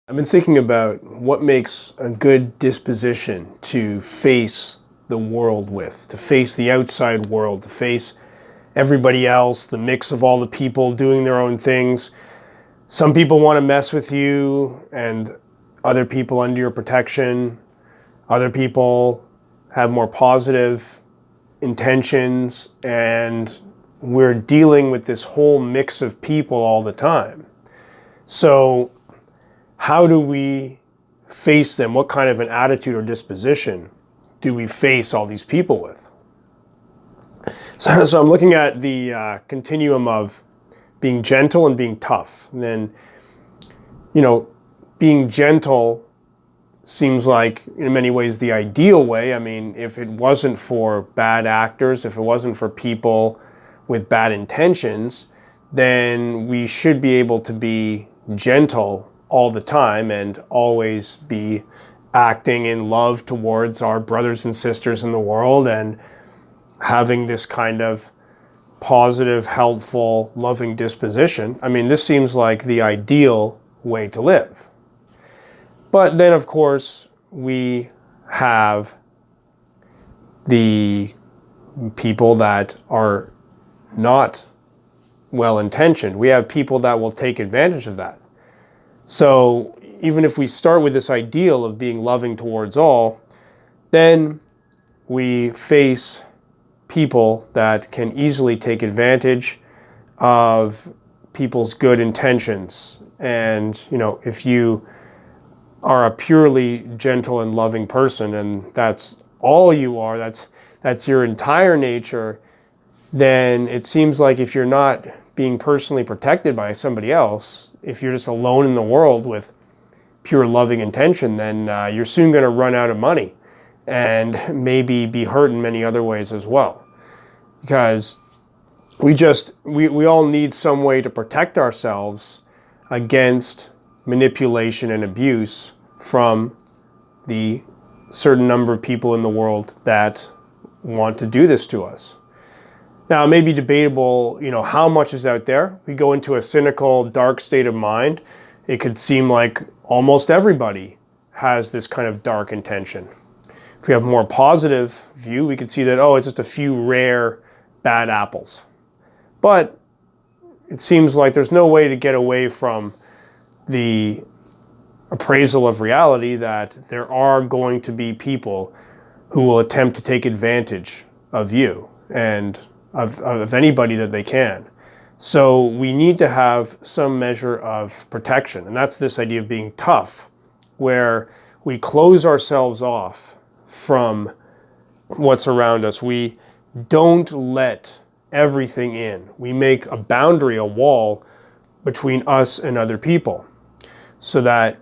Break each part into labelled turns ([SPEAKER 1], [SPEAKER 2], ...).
[SPEAKER 1] I've been thinking about what makes a good disposition to face the world with, to face the outside world, to face everybody else, the mix of all the people doing their own things. Some people want to mess with you and other people under your protection. Other people have more positive intentions, and we're dealing with this whole mix of people all the time. So how do we face them? What kind of an attitude or disposition do we face all these people with? So I'm looking at the continuum of being gentle and being tough. And then, being gentle seems like in many ways the ideal way. I mean, if it wasn't for bad actors, if it wasn't for people with bad intentions, then we should be able to be gentle all the time and always be acting in love towards our brothers and sisters in the world and having this kind of positive, helpful, loving disposition. I mean, this seems like the ideal way to live. But then, of course, we have the people that are not well-intentioned. We have people that will take advantage of that. So even if we start with this ideal of being loving towards all, then we face people that can easily take advantage of people's good intentions. And, if you are a purely gentle and loving person and that's all you are, that's your entire nature, then it seems like if you're not being personally protected by somebody else, if you're just alone in the world with pure loving intention, then you're soon going to run out of money and maybe be hurt in many other ways as well. Because we all need some way to protect ourselves against manipulation and abuse from the certain number of people in the world that want to do this to us. Now, it may be debatable, how much is out there. We go into a cynical, dark state of mind. It could seem like almost everybody has this kind of dark intention. If we have a more positive view, we could see that, it's just a few rare bad apples. But it seems like there's no way to get away from the appraisal of reality that there are going to be people who will attempt to take advantage of you and of anybody that they can. So we need to have some measure of protection. And that's this idea of being tough, where we close ourselves off from what's around us. We don't let everything in. We make a boundary, a wall between us and other people so that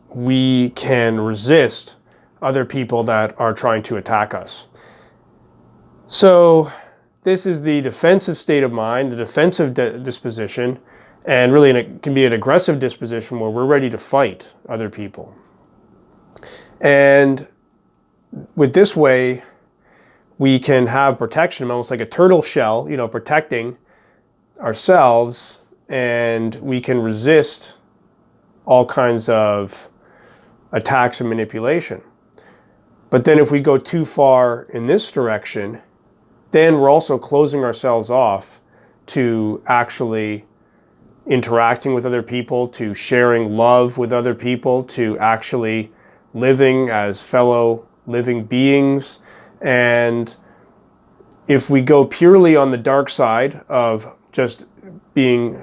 [SPEAKER 1] we can resist other people that are trying to attack us. So this is the defensive state of mind, the defensive disposition, and really it can be an aggressive disposition where we're ready to fight other people. And with this way, we can have protection, almost like a turtle shell, protecting ourselves, and we can resist all kinds of attacks and manipulation. But then if we go too far in this direction, then we're also closing ourselves off to actually interacting with other people, to sharing love with other people, to actually living as fellow living beings. And if we go purely on the dark side of just being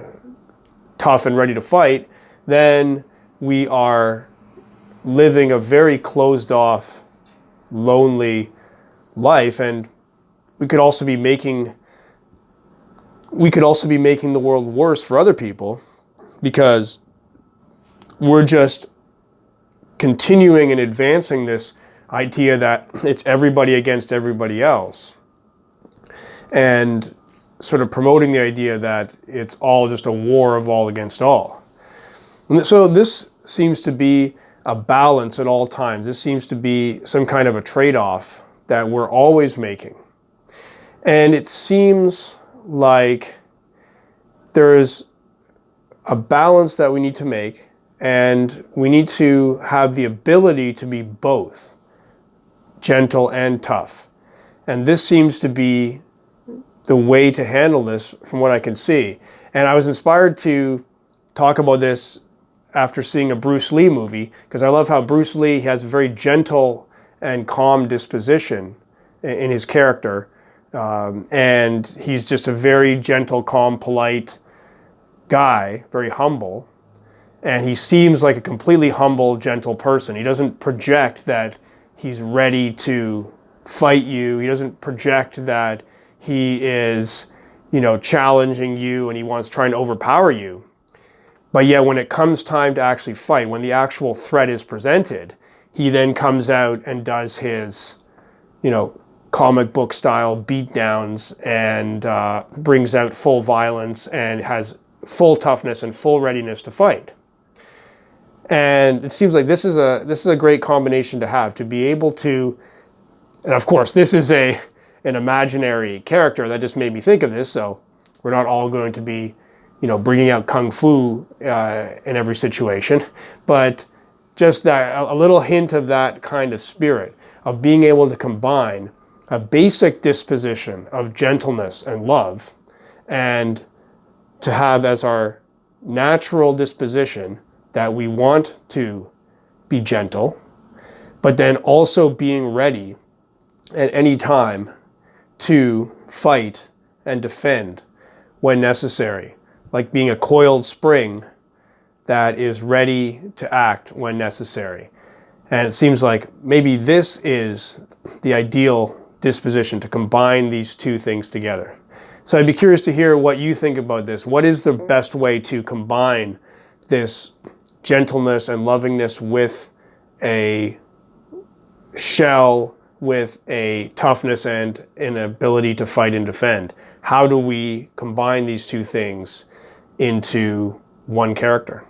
[SPEAKER 1] tough and ready to fight, then we are living a very closed off, lonely life. And we could also be making the world worse for other people, because we're just continuing and advancing this idea that it's everybody against everybody else, and sort of promoting the idea that it's all just a war of all against all. And so this seems to be a balance at all times. This seems to be some kind of a trade-off that we're always making. And it seems like there is a balance that we need to make, And we need to have the ability to be both gentle and tough. And this seems to be the way to handle this from what I can see. And I was inspired to talk about this after seeing a Bruce Lee movie, because I love how Bruce Lee has a very gentle and calm disposition in his character. And he's just a very gentle, calm, polite guy, very humble. And he seems like a completely humble, gentle person. He doesn't project that he's ready to fight you. He doesn't project that he is, challenging you and he wants trying to overpower you. But yet when it comes time to actually fight, when the actual threat is presented, he then comes out and does his, comic book style beatdowns and brings out full violence and has full toughness and full readiness to fight. And it seems like this is a great combination to have, to be able to, and of course this is an imaginary character that just made me think of this, so we're not all going to be, bringing out kung fu in every situation, but just that, a little hint of that kind of spirit, of being able to combine a basic disposition of gentleness and love, and to have as our natural disposition that we want to be gentle, but then also being ready at any time to fight and defend when necessary, like being a coiled spring that is ready to act when necessary. And it seems like maybe this is the ideal disposition, to combine these two things together. So I'd be curious to hear what you think about this. What is the best way to combine this gentleness and lovingness with a shell, with a toughness and an ability to fight and defend? How do we combine these two things into one character?